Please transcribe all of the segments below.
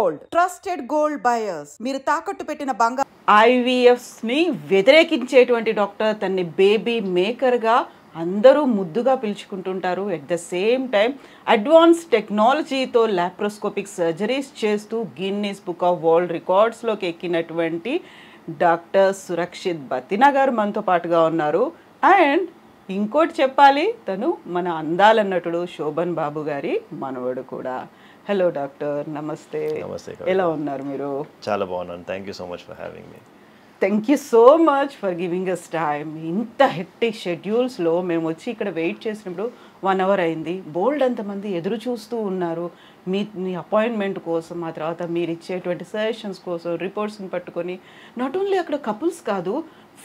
Gold trusted gold buyers. మీరు తాకట్టు పెట్టిన బంగారం ఐవీఎఫ్స్ ని వ్యతిరేకించేటువంటి డాక్టర్ తన్ని బేబీ మేకర్ గా అందరూ ముద్దుగా పిలుచుకుంటుంటారు. At the same time advance టెక్నాలజీతో లాప్రోస్కోపిక్ సర్జరీస్ చేస్తూ గిన్నీస్ బుక్ ఆఫ్ వరల్డ్ రికార్డ్స్లోకి ఎక్కినటువంటి డాక్టర్ సురక్షిత్ బతినా గారు మనతో పాటుగా ఉన్నారు. అండ్ ఇంకోటి చెప్పాలి, తను మన అందాల నటుడు శోభన్ బాబు గారి మనవడు కూడా. హలో డాక్టర్, నమస్తే. నమస్తే. ఎలా ఉన్నారు మీరు? చాలా బాగున్నాను. Thank you so much for having me. Thank you so much for giving us time. ఇంత హెక్టిక్ షెడ్యూల్స్లో మేము వచ్చి ఇక్కడ వెయిట్ చేసినప్పుడు 1 hour అయింది. బోల్డ్ అంతమంది ఎదురు చూస్తూ ఉన్నారు మీ అపాయింట్మెంట్ కోసం, ఆ తర్వాత మీరు ఇచ్చేటువంటి సజెషన్స్ కోసం, రిపోర్ట్స్ని పట్టుకొని. నాట్ ఓన్లీ అక్కడ కపుల్స్ కాదు,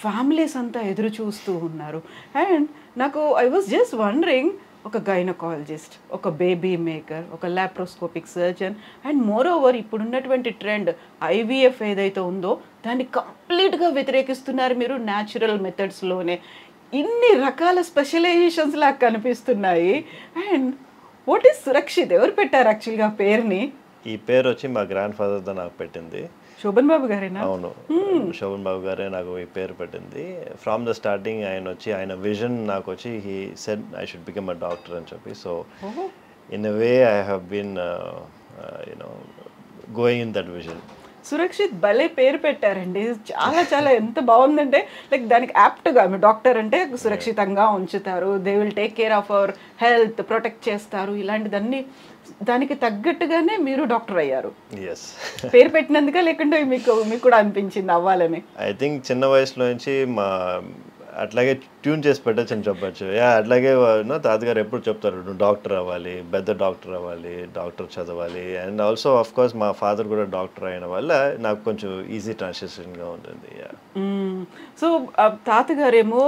ఫ్యామిలీస్ అంతా ఎదురు చూస్తూ ఉన్నారు. అండ్ నాకు ఐ వాజ్ జస్ట్ వండరింగ్, ఒక గైనకాలజిస్ట్, ఒక బేబీ మేకర్, ఒక laparoscopic surgeon, and more over ఇప్పుడున్నటువంటి ట్రెండ్ ఐవీఎఫ్ ఏదైతే ఉందో దాన్ని కంప్లీట్గా వ్యతిరేకిస్తున్నారు మీరు న్యాచురల్ మెథడ్స్లోనే. ఇన్ని రకాల స్పెషలైజేషన్స్ లాగా కనిపిస్తున్నాయి. And what is Surakshit? ఎవరు పెట్టారు యాక్చువల్గా పేరుని? ఈ పేరు వచ్చి మా గ్రాండ్ ఫాదర్తో నాకు పెట్టింది. శోభన్ బాబు గారేనా? అవును, శోభన్ బాబు గారే నాకు ఈ పేరు పెట్టింది. ఫ్రమ్ ద స్టార్టింగ్ ఆయన విజన్ నాకు వచ్చి he said I should become a doctor అని చెప్పి. So in a way I have been going in that vision. Surakshit భలే పేరు పెట్టారండి. చాలా చాలా ఎంత బాగుందంటే, లైక్ దానికి యాప్ట్గా మీ డాక్టర్ అంటే సురక్షితంగా ఉంచుతారు, they will take care of our health, protect చేస్తారు, ఇలాంటిదన్నీ దానికి తగ్గట్టుగానే మీరు డాక్టర్ అయ్యారు. పేరు పెట్టినందుక లేకుంటే మీకు కూడా అనిపించింది అవ్వాలని? ఐ థింక్ చిన్న వయసులో నుంచి అట్లాగే ట్యూన్ చేసి పెట్టచ్చు అని చెప్పచ్చు. అట్లాగే తాతగారు ఎప్పుడు చెప్తారు, నువ్వు డాక్టర్ అవ్వాలి, పెద్ద డాక్టర్ అవ్వాలి, డాక్టర్ చదవాలి. అండ్ ఆల్సో ఆఫ్ కోర్స్ మా ఫాదర్ కూడా డాక్టర్ అయిన వల్ల నాకు కొంచెం ఈజీ ట్రాన్సిషన్గా ఉంటుంది. సో తాతగారేమో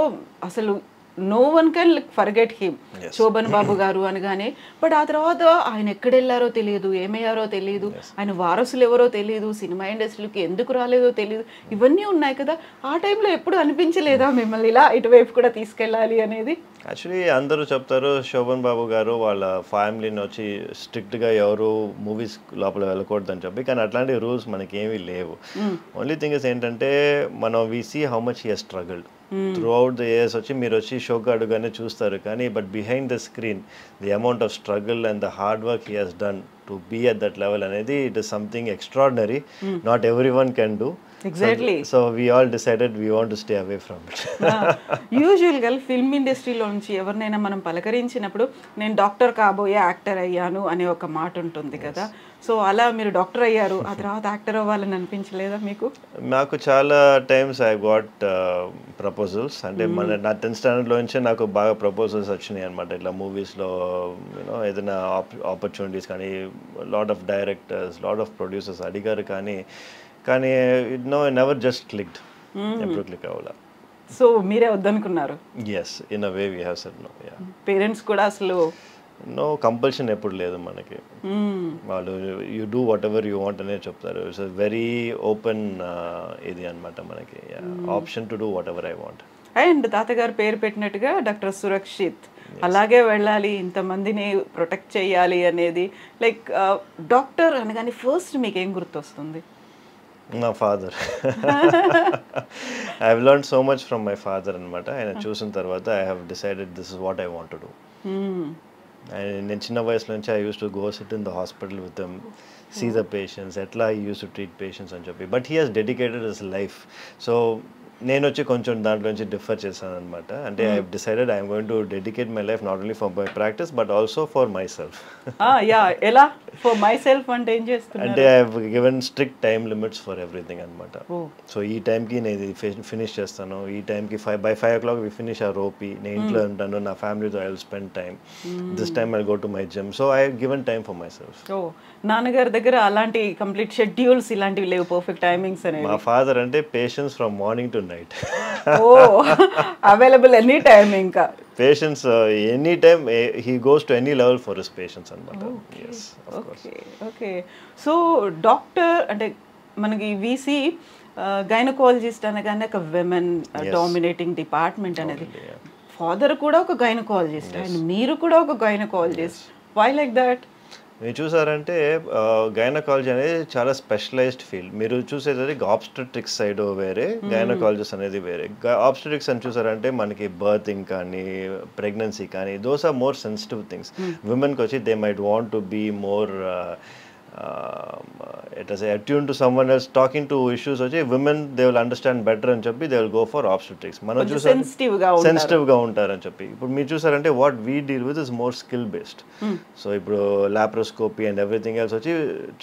అసలు no one can forget him, Sobhan Babu గారు అనగానే. బట్ ఆ తర్వాత ఆయన ఎక్కడెళ్ళారో తెలియదు, ఏమయ్యారో తెలియదు, ఆయన వారసులు ఎవరో తెలియదు, సినిమా ఇండస్ట్రీకి ఎందుకు రాలేదో తెలియదు, ఇవన్నీ ఉన్నాయి కదా. ఆ టైంలో ఎప్పుడు అనిపించలేదా మిమ్మల్ని ఇలా ఇటువైపు కూడా తీసుకెళ్ళాలి అనేది? యాక్చువల్లీ అందరూ చెప్తారు శోభన్ బాబు గారు వాళ్ళ ఫ్యామిలీని వచ్చి స్ట్రిక్ట్గా ఎవరు మూవీస్ లోపల వెళ్ళకూడదని చెప్పి, కానీ అట్లాంటి రూల్స్ మనకి ఏమీ లేవు. ఓన్లీ థింగ్ ఇస్ ఏంటంటే మనం we see how much he has struggled throughout the years. వచ్చి మీరు వచ్చి షోకి అడుగానే చూస్తారు, కానీ but behind the screen the amount of struggle and the hard work he has done to be at that level అనేది it is something extraordinary. Not every one can do. Exactly. So we all decided we want to stay away from it. యూజువల్గా film ఇండస్ట్రీలో నుంచి ఎవరినైనా మనం పలకరించినప్పుడు నేను doctor కాబోయే actor అయ్యాను అనే ఒక మాట ఉంటుంది కదా. సో అలా మీరు డాక్టర్ అయ్యారు, ఆ తర్వాత యాక్టర్ అవ్వాలని అనిపించలేదా మీకు? నాకు చాలా టైమ్స్ ఐ గాట్ ప్రపోజల్స్. అంటే నా 10th స్టాండర్డ్లో నుంచే నాకు బాగా ప్రపోజల్స్ వచ్చినాయి అనమాట. ఇట్లా మూవీస్లో ఏదైనా ఆపర్చునిటీస్ కానీ, lot of directors, lot of producers అడిగారు, కానీ నెవర్ జస్ట్ క్లిక్డ్. ఎప్పుడు క్లిక్ అవ్వాల. సో మీరే వద్దనుకున్నారు? Yes, in a way we have said no. Parents కూడా అసలు నో కంపల్షన్ ఎప్పుడు లేదు మనకి. వాళ్ళు you do whatever you want అనే చెప్తారు. ఇట్స్ వెరీ ఓపెన్ ఇది అనమాట మనకి, option to do whatever I want. And తాతగారు పేరు పెట్టినట్టుగా డాక్టర్ సురక్షిత్ అలాగే వెళ్ళాలి, ఇంతమందిని ప్రొటెక్ట్ చేయాలి అనేది. లైక్ డాక్టర్ అనగానే ఫస్ట్ మీకు ఏం గుర్తొస్తుంది? నా father. I have learned so much from my father అనమాట. ఆయన చూసిన తర్వాత I have decided this is what I want to do. నేను చిన్న వయసు నుంచి I use to go sit in the hospital with them, see the patients, ఎట్లా I use to treat patients అని చెప్పి. But he has dedicated his life. So నేను వచ్చి కొంచెం దాంట్లో నుంచి డిఫర్ చేశాను అనమాట. అంటే I decided I'm going to dedicate my life not only for my practice but also for my self. ఎలా ఫర్ మై సెల్ఫ్ అంటే ఏం చేస్తున్నారు? అంటే I have given strict time limits for everything అనమాట. సో ఈ టైంకి నేను ఇది ఫినిష్ చేస్తాను, ఈ టైంకి by 5 o'clock we finish our OP, నేను ఇంట్లో ఉంటాను, నా ఫ్యామిలీతో I will spend time, this time I go to my gym. So I have given time for myself. నాన్నగారి దగ్గర అలాంటి కంప్లీట్ షెడ్యూల్స్ ఇలాంటివి లేవు, పర్ఫెక్ట్ టైమింగ్స్ అనేవి? మా ఫాదర్ అంటే patients from morning to night. Available any time. ఇంకా patients any time, he goes to any level for his patients అన్నమాట. ఓకే. సో డాక్టర్ అంటే మనకి వీసీ గైనకాలజిస్ట్ అనగానే ఒక విమెన్ డామినేటింగ్ డిపార్ట్మెంట్ అనేది. ఫాదర్ కూడా ఒక గైనకాలజిస్ట్ అండ్ మీరు కూడా ఒక గైనకాలజిస్ట్. Why like that? మీరు చూసారంటే గైనకాలజీ అనేది చాలా స్పెషలైజ్డ్ ఫీల్డ్. మీరు చూసేది ఆబ్స్టెట్రిక్స్ సైడ్ వేరే, గైనకాలజిస్ట్ అనేది వేరే. ఆబ్స్టెట్రిక్స్ అని చూసారంటే మనకి బర్తింగ్ కానీ, ప్రెగ్నెన్సీ కానీ, those are more sensitive things. విమెన్కి వచ్చి they might want to be more it is attuned to someone else talking to issues వచ్చి women they will understand better అని చెప్పి they will go for obstetrics. మనం చూసారు sensitive గా ఉంటారని చెప్పి. ఇప్పుడు మీరు చూసారంటే what we deal with is more skill based. So ఇప్పుడు లాప్రోస్కోపీ అండ్ ఎవ్రీథింగ్ ఎల్స్ వచ్చి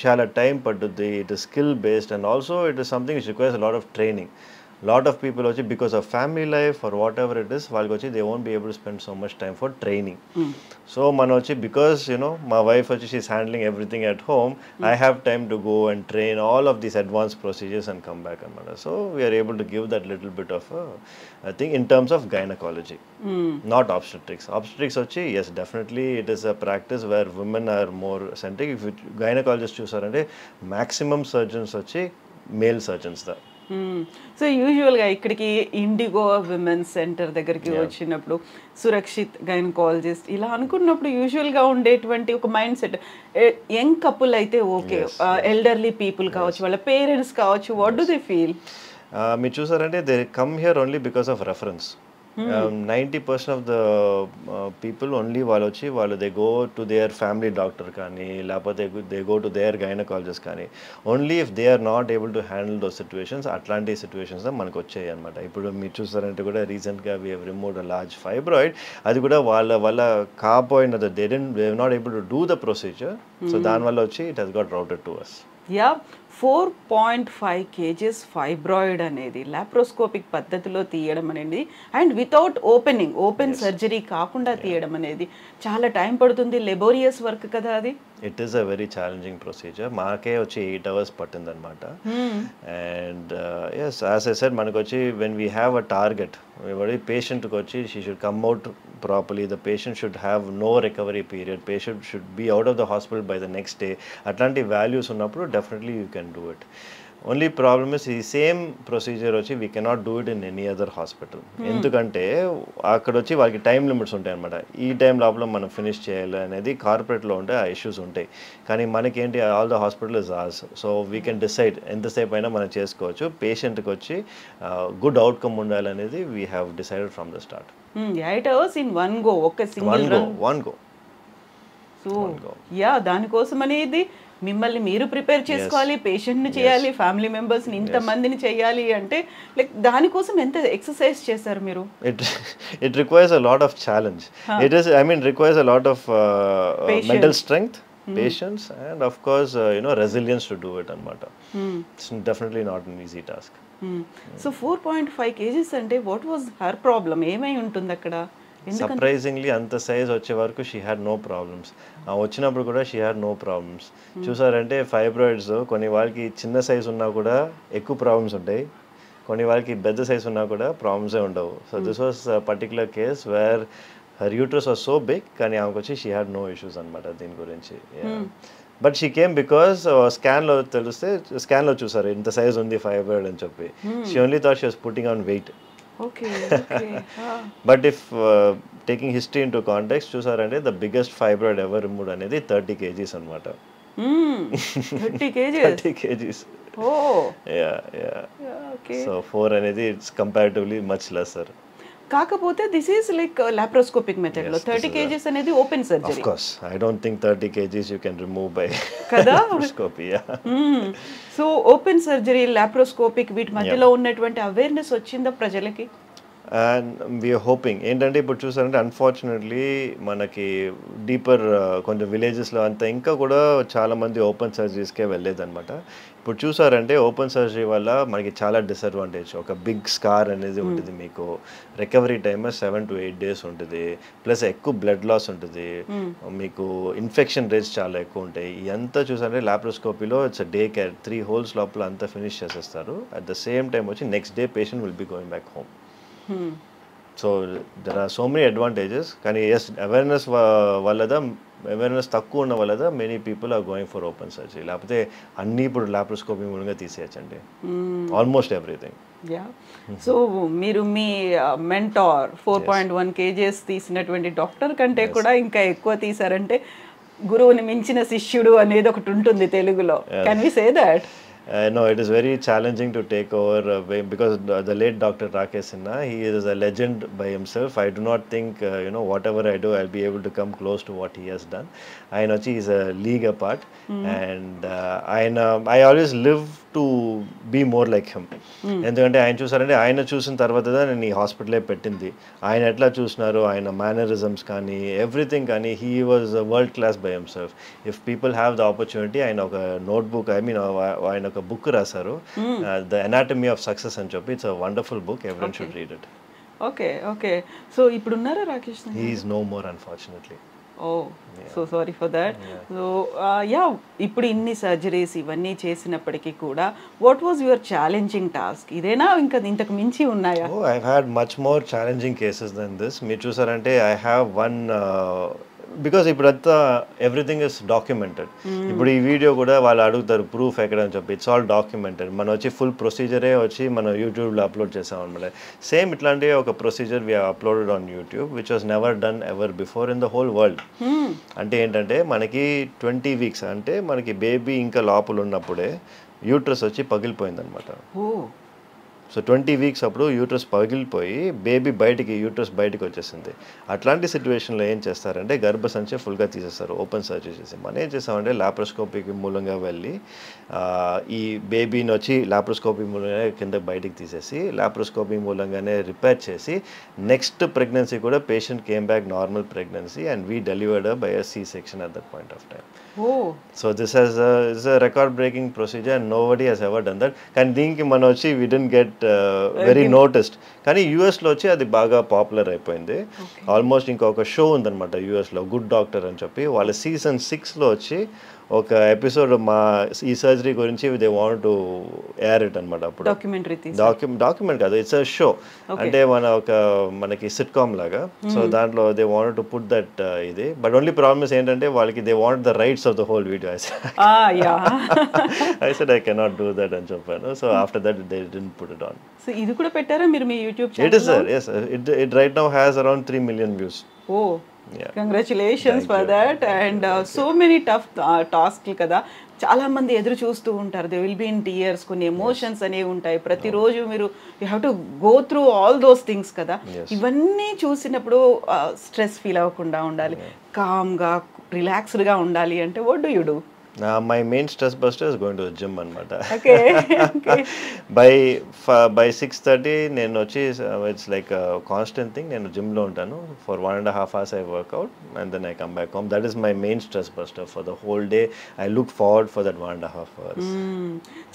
చాలా టైం పడుతుంది. It is skill based and also it is something which requires lot of training. Lot of people వచ్చి because of family life or whatever it is వాళ్ళకి వచ్చి they won't be able to spend so much time for training. So మనం వచ్చి because my wife వచ్చి she's handling everything at home, I have time to go and train all of these advanced procedures and come back anamata. So we are able to give that little bit of I think in terms of gynecology, not obstetrics. Obstetrics వచ్చి yes definitely it is a practice where women are more centric. If you gynecologist చూసారంటే maximum surgeons వచ్చి male surgeons da. So యూజువల్గా ఇక్కడికి IndiGo women's centre దగ్గరికి వచ్చినప్పుడు Surakshit gynaecologist ఇలా అనుకున్నప్పుడు యూజువల్గా ఉండేటువంటి ఒక మైండ్ సెట్ యంగ్ కపుల్ అయితే ఓకే, ఎల్డర్లీ పీపుల్ కావచ్చు, వాళ్ళ పేరెంట్స్ కావచ్చు, వాట్ డు దే ఫీల్? మీరు చూసారంటే they come here only because of reference. 90% of the people only వాళ్ళు వచ్చి they go to their family doctor కానీ లేకపోతే they go to their gynaecologist కానీ only if they are not able to handle those situations. అట్లాంటి situations మనకు వచ్చాయి అనమాట. ఇప్పుడు మీరు చూసారంటే కూడా రీసెంట్గా we have removed a large fibroid. అది కూడా వాళ్ళ కాపోయినది they not able to do the procedure. So దానివల్ల వచ్చి it has got routed to us. 4.5 kgs fibroid అనేది లాప్రోస్కోపిక్ పద్ధతిలో తీయడం అనేది అండ్ వితౌట్ ఓపెన్ సర్జరీ కాకుండా తీయడం అనేది చాలా టైం పడుతుంది, లెబోరియస్ వర్క్ కదా అది. It is a very challenging procedure. మాకే వచ్చి 8 hours పట్టింది అనమాట. And yes as I said మనకు వచ్చి when we have a target పేషెంట్కి వచ్చి she should come out properly, the patient should have no recovery period, patient should be out of the hospital by the next day. అట్లాంటి values ఉన్నప్పుడు definitely you can do it. Only problem is ఈ same procedure వచ్చి we cannot do it in any other hospital. ఎందుకంటే అక్కడ వచ్చి వాళ్ళకి time limits ఉంటాయి అనమాట. ఈ టైం లోపల మనం ఫినిష్ చేయాలి అనేది కార్పొరేట్లో ఉంటే ఆ ఇష్యూస్ ఉంటాయి. కానీ మనకేంటి all the hospital is ours. So we can decide ఎంతసేపు అయినా మనం చేసుకోవచ్చు. పేషెంట్కి వచ్చి గుడ్ అవుట్కమ్ ఉండాలనేది we have decided from the start. 8 hours in one go, ఒక సింగిల్ వన్ గో. సో దానికోసం అనేది మిమ్మల్ని మీరు ప్రిపేర్ చేసుకోవాలి, పేషెంట్ని చేయాలి, ఫ్యామిలీ మెంబర్స్ని ఇంతమందిని చేయాలి అంటే లైక్ దానికోసం ఎంత ఎక్సర్సైజ్ చేశారు మీరు? It requires a lot of challenge. It is requires a lot of mental strength, patience and of course resilience to do it anamata. It's definitely not an easy task. So 4.5 kgs అంటే what was her problem? ఏమై ఉంటుంది అక్కడ? Surprisingly అంత size వచ్చే వరకు she had no problems. వచ్చినప్పుడు కూడా she had no problems. చూసారంటే ఫైబ్రాయిడ్స్ కొన్ని వాళ్ళకి చిన్న సైజ్ ఉన్నా కూడా ఎక్కువ ప్రాబ్లమ్స్ ఉంటాయి, కొన్ని వాళ్ళకి పెద్ద సైజ్ ఉన్నా కూడా ప్రాబ్లమ్సే ఉండవు. So this was particular case where her uterus was so big కానీ ఆమెకు వచ్చి షీ హ్యాడ్ నో ఇష్యూస్ అనమాట దీని గురించి. బట్ షీ కేమ్ బికాస్ స్కాన్లో తెలిస్తే స్కాన్లో చూసారు ఇంత సైజ్ ఉంది ఫైబ్రాయిడ్ అని చెప్పి. She only thought she was putting on weight. But if taking history into context చూసారంటే the biggest fibroid ever removed అనేది 30 kgs అనమాట. 30 kgs. సో 4 అనేది ఇట్స్ కంపారిటివ్లీ మచ్ లెస్సర్. కాకపోతే this is like laparoscopic method లో 30 kgs అనేది open surgery. Of course I don't think 30 kgs you can remove by కదా laparoscopy. So open surgery, laparoscopic వీటి మధ్యలో ఉన్నటువంటి అవేర్నెస్ వచ్చిందా ప్రజలకి? అండ్ వీఆర్ హోపింగ్ ఏంటంటే ఇప్పుడు చూసారంటే అన్ఫార్చునేట్లీ మనకి డీపర్ కొంచెం విలేజెస్లో అంతా ఇంకా కూడా చాలామంది ఓపెన్ సర్జరీస్కే వెళ్ళేదన్నమాట. ఇప్పుడు చూసారంటే ఓపెన్ సర్జరీ వల్ల మనకి చాలా డిసడ్వాంటేజ్. ఒక బిగ్ స్కార్ అనేది ఉంటుంది, మీకు రికవరీ టైమ్ 7 to 8 days ఉంటుంది, ప్లస్ ఎక్కువ బ్లడ్ లాస్ ఉంటుంది, మీకు ఇన్ఫెక్షన్ రేట్స్ చాలా ఎక్కువ ఉంటాయి. ఇదంతా చూసారంటే లాప్రోస్కోపీలో ఇట్స్ డే కేర్, 3 holes లోపల అంతా ఫినిష్ చేసేస్తారు. అట్ ద సేమ్ టైం వచ్చి next day patient will be going back home. So there are so many advantages. కానీ ఎస్ అవేర్నెస్ వల్లదా, అవేర్నెస్ తక్కువ ఉన్న వల్లదా many people are going for open surgery. లేకపోతే అన్నీ ఇప్పుడు లాప్రోస్కోపీ మూలంగా తీసేయచ్చండి ఆల్మోస్ట్ ఎవ్రీథింగ్. సో మీరు మీ మెంటార్ 4.1 kgs తీసినటువంటి డాక్టర్ కంటే కూడా ఇంకా ఎక్కువ తీసారంటే గురువుని మించిన శిష్యుడు అనేది ఒకటి ఉంటుంది తెలుగులో. Can we say that? No, it is very challenging to take over because the late Dr. Rakesh Sinha, he is a legend by himself. I do not think, whatever I do, I'll be able to come close to what he has done. I know he is a league apart, and I always live to be more like him. ఎందుకంటే ఆయన చూసారంటే ఆయన చూసిన తర్వాత నేను ఈ హాస్పిటలే పెట్టింది. ఆయన ఎట్లా చూసినారు, ఆయన మేనరిజమ్స్ కానీ ఎవ్రీథింగ్ కానీ, he was world class by himself. If people have the opportunity, ఆయన ఒక నోట్బుక్, ఆయన ఒక బుక్ రాశారు, ద ఎనాటమీ ఆఫ్ సక్సెస్ అని చెప్పి. It's a wonderful book, everyone should read it. Okay. So ఇప్పుడు ఉన్నారా Rakesh? He is no more unfortunately. So sorry for that. So ఇప్పుడు ఇన్ని సర్జరీస్ ఇవన్నీ చేసినప్పటికీ కూడా what was your challenging task? ఇదేనా ఇంకా ఇంతకు మించి ఉన్నాయా? I had much more challenging cases than this. మీరు చూసారంటే ఐ హ్యావ్ వన్, బికాస్ ఇప్పుడంతా ఎవ్రీథింగ్ ఇస్ డాక్యుమెంటెడ్. ఇప్పుడు ఈ వీడియో కూడా వాళ్ళు అడుగుతారు ప్రూఫ్ ఎక్కడ అని చెప్పి. It's all documented. మనం వచ్చి ఫుల్ ప్రొసీజరే వచ్చి మనం యూట్యూబ్లో అప్లోడ్ చేసాం అనమాట. సేమ్ ఇట్లాంటి ఒక procedure we uploaded on YouTube which was never done ever before in the whole world. అంటే ఏంటంటే మనకి 20 వీక్స్ అంటే మనకి బేబీ ఇంకా లోపల ఉన్నప్పుడే యూట్రస్ వచ్చి పగిలిపోయిందనమాట. సో 20 వీక్స్ అప్పుడు యూట్రస్ పగిలిపోయి బేబీ యూట్రస్ బయటికి వచ్చేసింది. అట్లాంటి సిచ్యువేషన్లో ఏం చేస్తారంటే గర్భసంచి ఫుల్గా తీసేస్తారు, ఓపెన్ సర్జరీ చేసి. మనం ఏం చేస్తామంటే లాప్రోస్కోపిక్ మూలంగా వెళ్ళి ఈ బేబీని వచ్చి లాప్రోస్కోపీ మూలంగా కింద బయటికి తీసేసి లాప్రోస్కోపీ మూలంగానే రిపేర్ చేసి నెక్స్ట్ ప్రెగ్నెన్సీ కూడా patient came back normal pregnancy and we delivered by a C section at that point of time. So this is a record breaking procedure and nobody has ever done that. And దీనికి మనం వచ్చి we didn't get very noticed. కానీ యూఎస్లో వచ్చి అది బాగా popular అయిపోయింది. Almost ఇంకొక షో ఉందన్నమాట యూఎస్లో, గుడ్ డాక్టర్ అని చెప్పి. వాళ్ళ సీజన్ 6లో వచ్చి ఒక ఎపిసోడ్ మా ఈ సర్జరీ గురించి they want to air it అనమాట. అప్పుడు డాక్యుమెంట్ కాదు, ఇట్స్ అ షో. అంటే మనకి సిట్కామ్ లాగా. సో దాంట్లో they want to put that ఇది. బట్ ఓన్లీ ప్రాబ్లమ్స్ ఏంటంటే వాళ్ళకి they want the rights of the whole video. I said I cannot do that అని చెప్పాను. So after that they didn't put it on. So ఇది కూడా పెట్టారా మీరు మీ YouTube ఛానల్లో? It is sir, yes, it right now has around 3 million views. Congratulations for that. And so many tough tasks కదా. చాలా మంది ఎదురు చూస్తూ ఉంటారు. They will be in tears. కొన్ని ఎమోషన్స్ అనేవి ఉంటాయి. ప్రతిరోజు మీరు you have to go through all those things కదా. ఇవన్నీ చూసినప్పుడు స్ట్రెస్ ఫీల్ అవ్వకుండా ఉండాలి, కామ్గా రిలాక్స్డ్గా ఉండాలి అంటే what do you do? My main stress buster is going to the gym anamata. Okay. By 6:30 నేను వచ్చి it's like a constant thing. నేను gym లో ఉంటాను. For 1.5 hours I work out and then I come back home. That is my main stress buster for the whole day. I look forward for that 1.5 hours.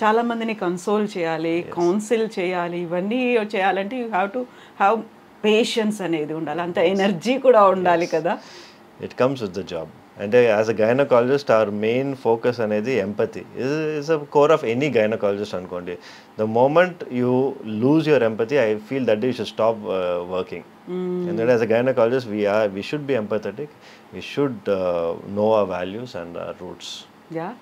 చాలా మందిని console చేయాలి, council చేయాలి. ఇవన్నీ చేయాలంటే you have to have patience అనేది ఉండాలి, అంత energy కూడా ఉండాలి కదా. It comes with the job. And as a gynecologist, our main focus anedi empathy is a core of any gynecologist ankondi. The moment you lose your empathy, I feel that you should stop working. And then as a gynecologist, we should be empathetic. We should know our values and our roots. Yeah.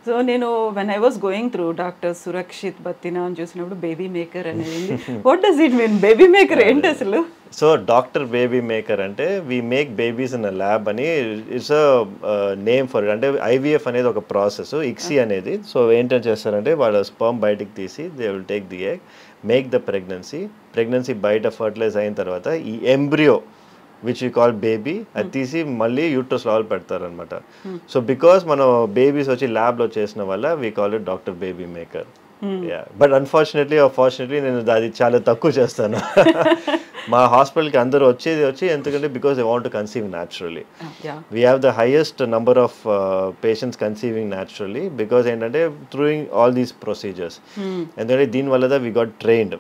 So నేను when I was going through doctor Surakshit Battina అని చూసినప్పుడు baby maker అనేది, what does it mean? Baby maker ఏంటి అసలు? So doctor baby maker అంటే we make babies in a lab అని it's a name for it. అంటే IVF అనేది ఒక ప్రాసెస్, ICSI అనేది. సో ఏంటని చేస్తారంటే వాళ్ళ స్పర్మ్ బయటికి తీసి they will take the egg, make the pregnancy బయట ఫర్టిలైజ్ అయిన తర్వాత ఈ embryo which you call baby అది తీసి మళ్ళీ యూట్రస్ లోపల పెడతారనమాట. సో బికాస్ మనం బేబీస్ వచ్చి ల్యాబ్లో చేసిన వల్ల we call it doctor baby maker. But unfortunately నేను అది చాలా తక్కువ చేస్తాను. మా హాస్పిటల్కి అందరూ వచ్చి ఎందుకంటే because they want to conceive naturally. We have the highest number of patients conceiving naturally because ఏంటంటే త్రూయింగ్ ఆల్ దీస్ ప్రొసీజర్స్. ఎందుకంటే దీనివల్ల we got trained.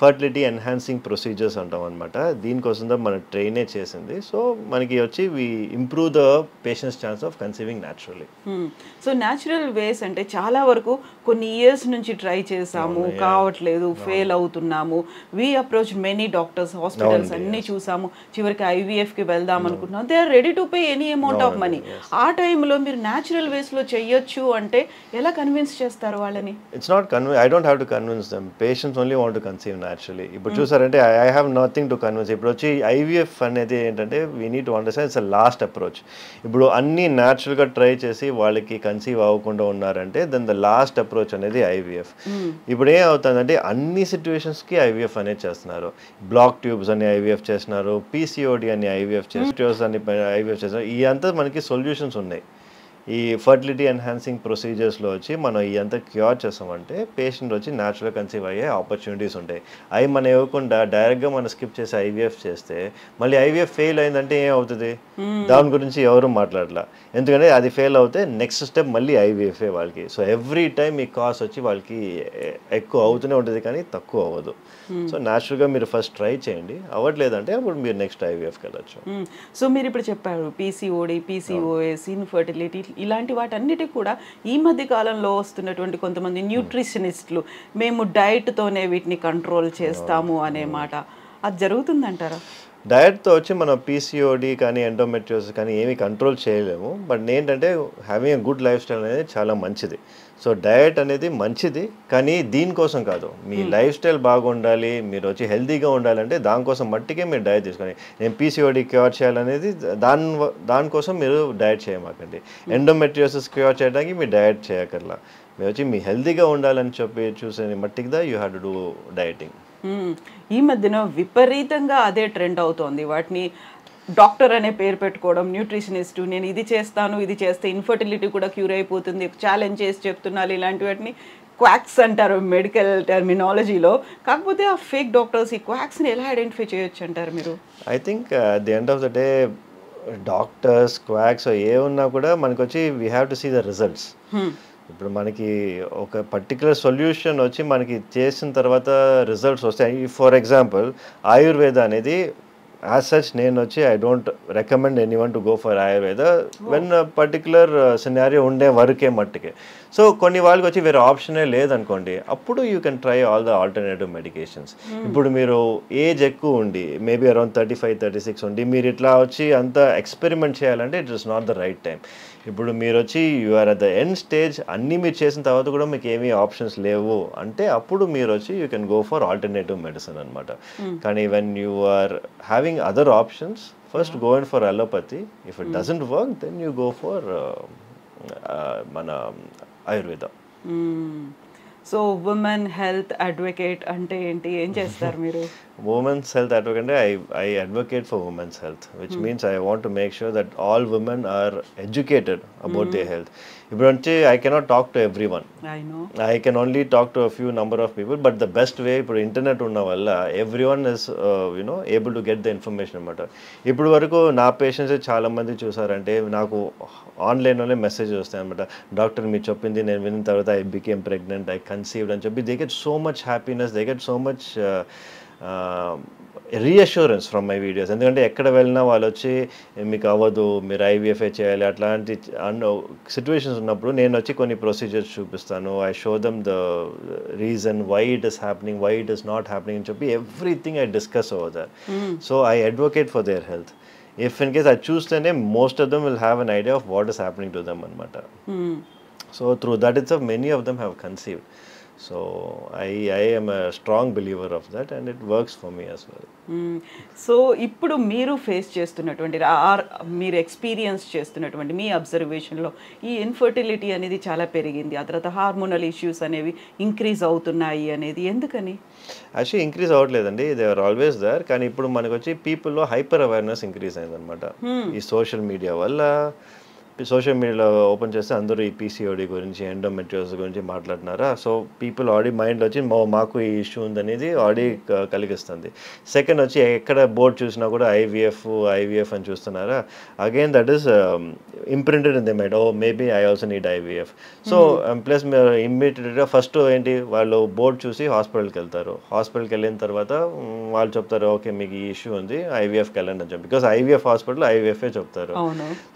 Fertility enhancing procedures అంటాం అనమాట. దీనికోసం మనం ట్రైనే చేసింది. సో మనకి వచ్చి we improve the patients chance of conceiving naturally. So natural ways అంటే చాలా వరకు కొన్ని ఇయర్స్ నుంచి ట్రై చేసాము, కావట్లేదు, ఫెయిల్ అవుతున్నాము. We approach many doctors, hospitals అన్ని చూసాము. చివరికి IVFకి వెళ్దాం అనుకుంటున్నాం. They are ready to pay any amount of money. ఆ టైంలో మీరు న్యాచురల్ వేస్లో చెయ్యొచ్చు అంటే ఎలా కన్విన్స్ చేస్తారు వాళ్ళని? It's not I don't have to convince them. Patients only want to conceive naturally. ఇప్పుడు చూసారంటే I have nothing to convince. ఇప్పుడు వచ్చి ఐవీఎఫ్ అనేది ఏంటంటే we need to understand it's a last approach. ఇప్పుడు అన్నీ న్యాచురల్గా ట్రై చేసి వాళ్ళకి కన్సీవ్ అవ్వకుండా ఉన్నారంటే దెన్ ద లాస్ట్ అప్రోచ్ అనేది ఐవీఎఫ్. ఇప్పుడు ఏం అవుతుందంటే అన్ని సిచ్యువేషన్స్కి ఐవీఎఫ్ అనేది చేస్తున్నారు. బ్లాక్ ట్యూబ్స్ అని ఐవీఎఫ్ చేస్తున్నారు, పీసీఓడి అని ఐవీఎఫ్ చేస్తున్నారు, అని ఐవీఎఫ్ చేస్తున్నారు. ఈ అంతా మనకి సొల్యూషన్స్ ఉన్నాయి. ఈ ఫర్టిలిటీ ఎన్హాన్సింగ్ ప్రొసీజర్స్లో వచ్చి మనం ఇదంతా క్యూర్ చేస్తామంటే పేషెంట్ వచ్చి న్యాచురల్గా కన్సీవ్ అయ్యే ఆపర్చునిటీస్ ఉంటాయి. అవి మనం ఇవ్వకుండా డైరెక్ట్గా మనం స్కిప్ చేసి ఐవీఎఫ్ చేస్తే మళ్ళీ ఐవీఎఫ్ ఫెయిల్ అయిందంటే ఏం అవుతుంది? దాని గురించి ఎవరు మాట్లాడలా. ఎందుకంటే అది ఫెయిల్ అవుతే నెక్స్ట్ స్టెప్ మళ్ళీ ఐవీఎఫే వాళ్ళకి. సో ఎవ్రీ టైం ఈ కాస్ట్ వచ్చి వాళ్ళకి ఎక్కువ అవుతూనే ఉంటుంది కానీ తక్కువ అవ్వదు. సో న్యాచురల్గా మీరు ఫస్ట్ ట్రై చేయండి, అవ్వట్లేదంటే అప్పుడు మీరు నెక్స్ట్ ఐవీఎఫ్కి వెళ్ళచ్చు. సో మీరు ఇప్పుడు చెప్పారు పీసీఓడి, పీసీఓఎస్, ఇన్ఫర్టిలిటీ ఇలాంటి వాటన్నిటికి కూడా ఈ మధ్య కాలంలో వస్తున్నటువంటి కొంతమంది న్యూట్రిషనిస్టులు మేము డైట్తోనే వీటిని కంట్రోల్ చేస్తాము అనే మాట, అది జరుగుతుందంటారా? డయట్తో వచ్చి మనం పీసీఓడి కానీ ఎండోమెట్రియోసిస్ కానీ ఏమీ కంట్రోల్ చేయలేము. బట్ ఏంటంటే having a good life style అనేది చాలా మంచిది. సో డయట్ అనేది మంచిది కానీ దీనికోసం కాదు. మీ లైఫ్ స్టైల్ బాగుండాలి, మీరు వచ్చి హెల్తీగా ఉండాలంటే దానికోసం మట్టికే మీరు డయట్ తీసుకొని నేను పీసీఓడి క్యూర్ చేయాలనేది దానికోసం మీరు డయట్ చేయమాకండి. ఎండోమెట్రియోసిస్ క్యూర్ చేయడానికి మీరు డయట్ చేయకర్లా. మీరు వచ్చి మీ హెల్తీగా ఉండాలని చెప్పి చూసే మట్టికిదా యూ హ్యావ్ టు డూ డయటింగ్. ఈ మధ్యన విపరీతంగా అదే ట్రెండ్ అవుతోంది. వాటిని డాక్టర్ అనే పేరు పెట్టుకోవడం, న్యూట్రిషనిస్ట్, నేను ఇది చేస్తాను ఇది చేస్తే ఇన్ఫర్టిలిటీ కూడా క్యూర్ అయిపోతుంది, ఛాలెంజ్ చేసి చెప్తున్నారు. ఇలాంటి వాటిని క్వాక్స్ అంటారు మెడికల్ టర్మినాలజీలో. కాకపోతే ఆ ఫేక్ డాక్టర్స్ ఈ క్వాక్స్ని ఎలా ఐడెంటిఫై చేయొచ్చు అంటారు మీరు? I think at the end of the day doctors quacks ఏ ఉన్నా కూడా మనకు వచ్చి we have to see the results. ఇప్పుడు మనకి ఒక పర్టికులర్ సొల్యూషన్ వచ్చి మనకి చేసిన తర్వాత రిజల్ట్స్ వస్తాయి. ఫర్ ఎగ్జాంపుల్ ఆయుర్వేద అనేది యాజ్ సచ్ నేను వచ్చి I don't recommend anyone to go for Ayurveda when particular scenario ఉండే వరకే మట్టుకే. సో కొన్ని వాళ్ళకి వచ్చి వేరే ఆప్షనే లేదనుకోండి, అప్పుడు you can try all the alternative medications. ఇప్పుడు మీరు ఏజ్ ఎక్కువ ఉండి మేబీ అరౌండ్ 35-36 ఉండి మీరు ఇట్లా వచ్చి అంతా ఎక్స్పెరిమెంట్ చేయాలంటే it is not the right time. ఇప్పుడు మీరు వచ్చి you're at the end stage, అన్నీ మీరు చేసిన తర్వాత కూడా మీకు ఏమీ ఆప్షన్స్ లేవు అంటే అప్పుడు మీరు వచ్చి you can go for alternative medicine అనమాట. కానీ when you are having other options first go in for allopathy. If it doesn't work then you go for మన Ayurveda. So women health advocate అంటే ఏంటి, ఏం చేస్తారు మీరు? Women's health advocate అంటే I advocate for women's health, which means I want to make sure that all women are educated about their health. ఇప్పుడు అంటే I cannot talk to everyone. I can only talk to a few number of people, but the best way ఇప్పుడు internet ఉన్న వల్ల everyone is able to get the information అనమాట. ఇప్పుడు వరకు నా patients చాలా మంది చూసారంటే నాకు ఆన్లైన్లోనే మెసేజ్ వస్తాయి అనమాట. డాక్టర్ మీరు చెప్పింది నేను విన్న తర్వాత I became pregnant, I conceived అని చెప్పి they get so much happiness, they get so much reassurance from my videos. ఎందుకంటే ఎక్కడ వెళ్ళినా వాళ్ళు వచ్చి మీకు అవ్వదు మీరు ఐవీఎఫ్ఏ చేయాలి అట్లాంటి సిచ్యువేషన్స్ ఉన్నప్పుడు నేను వచ్చి కొన్ని ప్రొసీజర్స్ చూపిస్తాను. I show them the reason why it is happening, why it is not happening అని చెప్పి everything I discuss over that. So I advocate for their health. If in case అది చూస్తేనే most of them will have an idea of what is happening to them అనమాట. So through that it's many of them have conceived. So I am a strong believer of that and it works for me as well. So ఇప్పుడు మీరు face చేస్తున్నటువంటి మీరు experience చేస్తున్నటువంటి మీ అబ్జర్వేషన్లో ఈ infertility అనేది చాలా పెరిగింది, ఆ తర్వాత హార్మోనల్ ఇష్యూస్ అనేవి ఇంక్రీజ్ అవుతున్నాయి అనేది ఎందుకని? యాక్చువల్లీ ఇంక్రీజ్ అవ్వట్లేదండి, దే ఆర్ ఆల్వేస్ దేర్. కానీ ఇప్పుడు మనకు వచ్చి పీపుల్లో హైపర్ అవేర్నెస్ ఇంక్రీజ్ అయిందనమాట. ఈ సోషల్ మీడియా వల్ల సోషల్ మీడియాలో ఓపెన్ చేస్తే అందరూ ఈ పీసీఓడి గురించి ఎండోమెట్రియోసిస్ గురించి మాట్లాడుతున్నారా. సో పీపుల్ ఆల్రెడీ మైండ్లో వచ్చి మాకు ఈ ఇష్యూ ఉందనేది ఆల్రెడీ కలిగిస్తుంది. సెకండ్ వచ్చి ఎక్కడ బోర్డు చూసినా కూడా ఐవీఎఫ్ అని చూస్తున్నారా. Again that is imprinted in the mind, oh maybe I also need IVF. So plus మీరు ఇమ్మీడియట్గా ఫస్ట్ ఏంటి వాళ్ళు బోర్డు చూసి హాస్పిటల్కి వెళ్తారు. హాస్పిటల్కి వెళ్ళిన తర్వాత వాళ్ళు చెప్తారు ఓకే మీకు ఈ ఇష్యూ ఉంది ఐవీఎఫ్కి వెళ్ళండి అని చెప్పి, బికాస్ ఐవీఎఫ్ హాస్పిటల్ ఐవీఎఫ్ఏ చెప్తారు.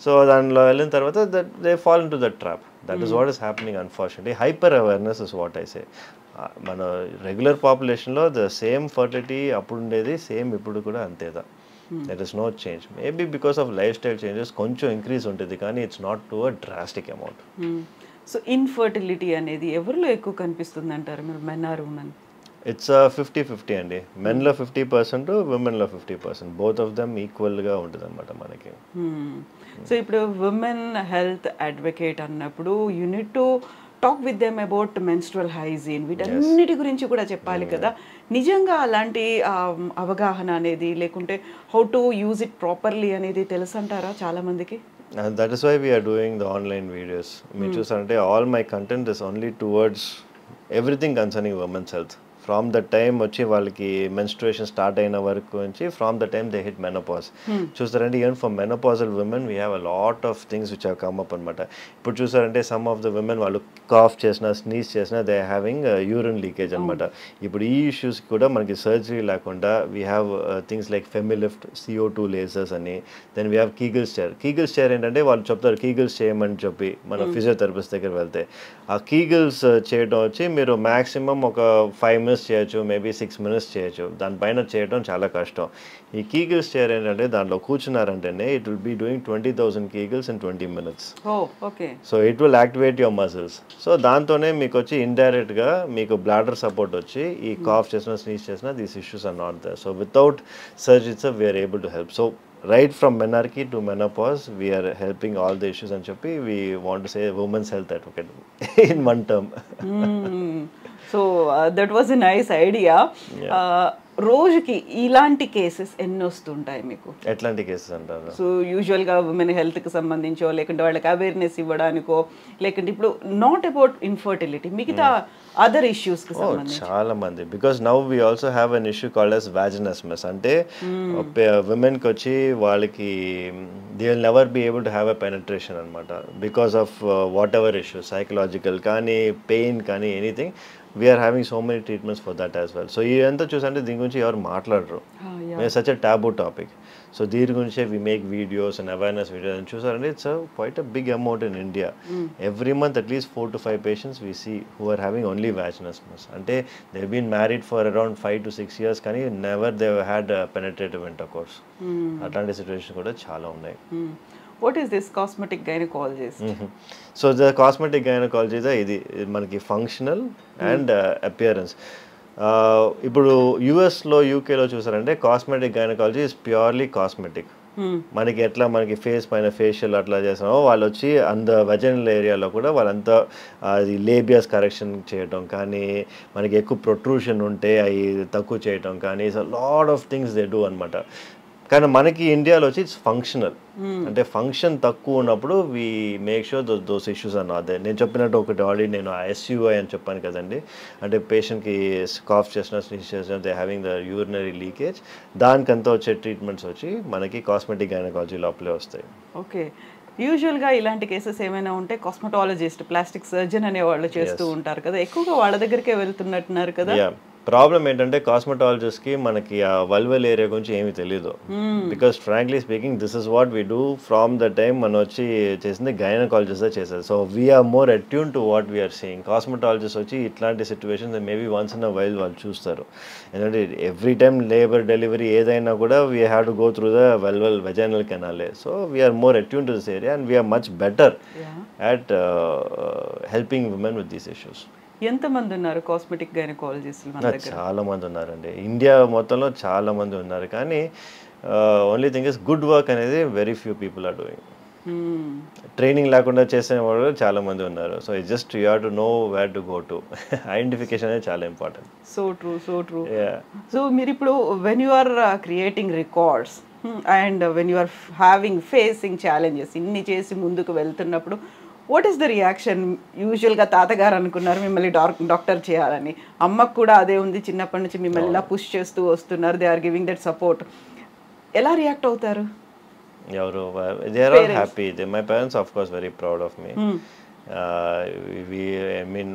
సో దానిలో వెళ్ళిన తర్వాత they fall into that trap. That is what is happening unfortunately. Hyper awareness is what I say. మన రెగ్యులర్ పాపులేషన్లో ద సేమ్ ఫర్టిలిటీ అప్పుడు ఉండేది సేమ్ ఇప్పుడు కూడా అంతేదా. That is no change. Maybe because of lifestyle changes కొంచెం increase ఉంటుంది కానీ it's not to a drastic amount. So infertility అనేది ఎవరిలో ఎక్కువ కనిపిస్తుంది అంటారు మీరు, మెన్ ఆర్ ఉమెన్? ఇట్స్ 50-50 అండి. మెన్లో 50%, విమెన్లో 50%. బోత్ ఆఫ్ దెమ్ ఈక్వల్గా ఉంటుంది అనమాట మనకి. సో ఇప్పుడు ఉమెన్ హెల్త్ అడ్వకేట్ అన్నప్పుడు you need to talk with them about menstrual hygiene, వీటన్నిటి గురించి కూడా చెప్పాలి కదా. నిజంగా అలాంటి అవగాహన అనేది లేకుంటే how to use it properly అనేది తెలుసు అంటారా చాలా మందికి? That is why we're doing the online videos. మీరు చూసారంటే all my content is only towards everything concerning women's health. From the time వచ్చి వాళ్ళకి మెన్స్ట్రుయేషన్ స్టార్ట్ అయిన వరకు నుంచి from the time they hit menopause. చూస్తారంటే even for menopausal women we have a lot of things which have come up అనమాట. ఇప్పుడు చూసారంటే some of the women వాళ్ళు కాఫ్ చేసినా స్నీజ్ చేసినా దే హ్యావింగ్ యూరిన్ లీకేజ్ అనమాట. ఇప్పుడు ఈ ఇష్యూస్కి కూడా మనకి సర్జరీ లేకుండా we have things like FemiLift, CO2 lasers అని. Then we have kegels chair. Kegels chair ఏంటంటే వాళ్ళు చెప్తారు కీగిల్స్ చేయమని చెప్పి మన ఫిజియోథెరపిస్ట్ దగ్గర వెళ్తే ఆ కీగిల్స్ చేయడం వచ్చి మీరు మ్యాక్సిమం ఒక 5 minutes చేయొచ్చు, మేబీ 6 minutes చేయొచ్చు. దానిపైన చేయడం చాలా కష్టం. ఈ కీగిల్స్ చైర్ ఏంటంటే దాంట్లో కూర్చున్నారంటేనే it will be doing 20,000 kegels in 20 minutes. So it will activate your muscles. So దాంతోనే మీకు వచ్చి ఇండైరెక్ట్గా మీకు బ్లాడర్ సపోర్ట్ వచ్చి ఈ కాఫ్ చేసినా స్నీజ్ చేసినా these issues are not there. So without surgery it's we're able to help. So right from menarche to menopause we are helping all the issues and choppi we want to say women's health advocate in one term. So that was a nice idea. రోజుకి ఇలాంటి cases ఎన్ని వస్తుంటాయి మీకు? ఎట్లాంటి cases అంటారు? So యూజువల్గా women హెల్త్కి సంబంధించో లేకుంటే వాళ్ళకి అవేర్నెస్ ఇవ్వడానికో లేకుంటే ఇప్పుడు నాట్ అబౌట్ ఇన్ఫర్టిలిటీ మిగతా అదర్ ఇష్యూస్కి సంబంధించి చాలా మంది. Because now we also have an issue called as vaginismus. అంటే విమెన్కి వచ్చి వాళ్ళకి they will never be able to have a penetration అనమాట because of whatever issues, psychological కానీ పెయిన్ కానీ anything. We're having so many treatments for that as well. So ఇదంతా చూసంటే దీని గురించి ఎవరు మాట్లాడరు. Such a taboo topic. So దీని గురించే we make videos and awareness videos. అని చూసారంటే it's quite a big amount in India. Every month at least 4 to 5 patients we see who are having only vaginismus. అంటే they been married for around 5 to 6 years కానీ never they had penetrative intercourse. అట్లాంటి situation కూడా చాలా ఉన్నాయి. What is this cosmetic gynecologist? So the cosmetic gynecologist ఇది మనకి functional and appearance. ఇప్పుడు యూఎస్లో యూకేలో చూసారంటే cosmetic gynaecology is purely cosmetic. మనకి ఎట్లా మనకి ఫేస్ పైన ఫేషియల్ అట్లా చేస్తామో వాళ్ళు వచ్చి అంత వెజనల్ ఏరియాలో కూడా వాళ్ళంతా అది లేబియస్ కరెక్షన్ చేయటం కానీ మనకి ఎక్కువ ప్రొట్రూషన్ ఉంటే అవి తక్కువ చేయటం కానీ lot of things they do అనమాట. కానీ మనకి ఇండియాలో వచ్చి ఇట్స్ ఫంక్షనల్. అంటే ఫంక్షన్ తక్కువ ఉన్నప్పుడు we make sure those issues అన్న అదే నేను చెప్పినట్టు ఒకటి ఆల్రెడీ నేను SUI అని చెప్పాను కదండి. అంటే పేషెంట్కి కాఫ్ చేసిన స్నీజ్ చేసిన they having the urinary leakage, దానికంతా వచ్చే ట్రీట్మెంట్స్ వచ్చి మనకి కాస్మెటిక్ గైనకాలజీ లోపలే వస్తాయి. ఓకే. యూజువల్గా ఇలాంటి కేసెస్ ఏమైనా ఉంటే కాస్మెటాలజిస్ట్, ప్లాస్టిక్ సర్జన్ అనే వాళ్ళు చేస్తూ ఉంటారు కదా, ఎక్కువగా వాళ్ళ దగ్గరికే వెళ్తున్నట్టున్నారు కదా. ప్రాబ్లం ఏంటంటే కాస్మెటాలజిస్ట్కి మనకి ఆ వల్వెల్ ఏరియా గురించి ఏమీ తెలియదు. Because frankly speaking this is what we do from the time మనం వచ్చి చేసింది గైనకాలజిస్ట్ చేసేది. So we're more attune to what we're seeing. Cosmetologist వచ్చి ఇట్లాంటి situations maybe once in a while వాళ్ళు చూస్తారు. ఎందుకంటే ఎవ్రీ టైమ్ లేబర్ డెలివరీ ఏదైనా కూడా we have to go through the vaginal కెనాలే. So we're more attune to this area and we're much better at helping women with these issues. ఎంతమంది ఉన్నారు cosmetic గైనకాలజిస్టులు మన దగ్గర? చాలా మంది ఉన్నారండి. ఇండియా మొత్తంలో చాలా మంది ఉన్నారు. కానీ only thing is good work అనేది very few people are doing. Training లేకుండా చేసే వాళ్ళు చాలా మంది ఉన్నారు. So it just you have to know where to go to. Identification అనేది చాలా important. So true, so true. So మీరు ఇప్పుడు when you are creating records and when you are having facing challenges ఇన్ని చేసి ముందుకు వెళ్తున్నప్పుడు వాట్ ఈస్ ద రియాక్షన్? యూజువల్గా తాతగారు అనుకున్నారు మిమ్మల్ని డాక్టర్ చేయాలని, అమ్మకు కూడా అదే ఉంది, చిన్నప్పటి నుంచి మిమ్మల్ని ఇలా పుష్ చేస్తూ వస్తున్నారు, they are giving that support. ఎలా రియాక్ట్ అవుతారు? ఎవరు? They are all happy. My parents of course very proud of me. I mean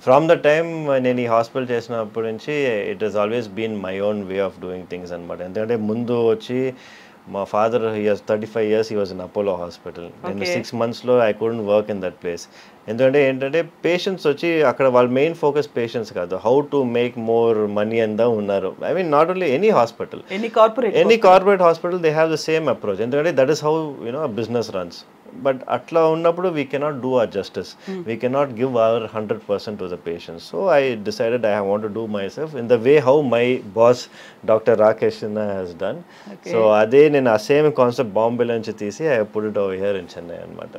from the time నేను ఈ హాస్పిటల్ చేసినప్పటి నుంచి it has always been my own way of doing things అనమాట. ఎందుకంటే ముందు వచ్చి మా father he was 35 years he was in Apollo hospital. నేను 6 monthsలో I couldn't work in that place. ఎందుకంటే ఏంటంటే పేషెంట్స్ వచ్చి అక్కడ వాళ్ళ మెయిన్ ఫోకస్ పేషెంట్స్ కాదు, how to make more money అందా ఉన్నారు. I mean not only any hospital, any corporate hospital they have the same approach. ఎందుకంటే that is how business runs. But అట్లా ఉన్నప్పుడు we cannot do our justice, we cannot give our 100% to the patients. So I decided I want to do myself in the way how my boss doctor Rakesh Sinha has done. So అదే నేను ఆ same concept బాంబేలో నుంచి తీసి I put it over here in Chennai అనమాట.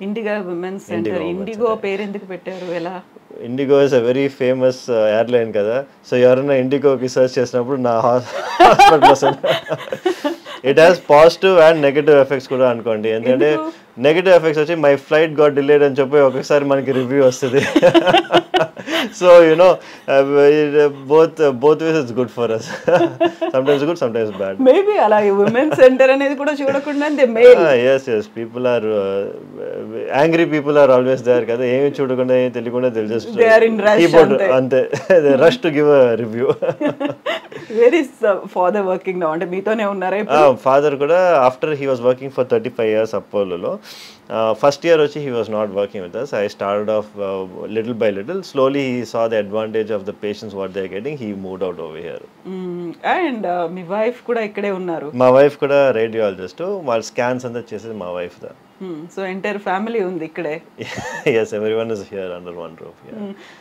Indigo women's centre. Indigo పేరు ఎందుకు పెట్టారు, ఎలా? Indigo is a very famous airline కదా, సో ఎవరైనా ఇండిగోకి సర్చ్ చేసినప్పుడు నా hospital it has positive and negative effects కూడా అనుకోండి. ఎందుకంటే నెగటివ్ ఎఫెక్ట్స్ వచ్చి మై ఫ్లైట్ గాట్ డిలేడ్ అని చెప్పి ఒకసారి మనకి రివ్యూ వస్తుంది. So you know both ways it's good for us. Sometimes good, sometimes bad. Maybe అలా విమెన్ సెంటర్ అనేది కూడా చూడకుండా yes people are angry people are always there కదా, ఏమి చూడకుండా ఏమి తెలియకుండా they'll just keyboard అంతే they rush to give a review. Where is father working now? అంటే మీతోనే ఉన్నారా ఇప్పుడు? ఫాదర్ కూడా after he was working for 35 years అపోలోలో. ఫస్ట్ ఇయర్ వచ్చి he was not working with us. I started off little by little. Slowly he saw the advantage of the patients what they are getting. He moved out over here. And me wife కూడా ఇక్కడే ఉన్నారు? మా wife కూడా radiologist. వాళ్ళ scans అంతా చేసేది మా wife దా. So entire family ఉంది ఇక్కడే? yes everyone is here under one roof.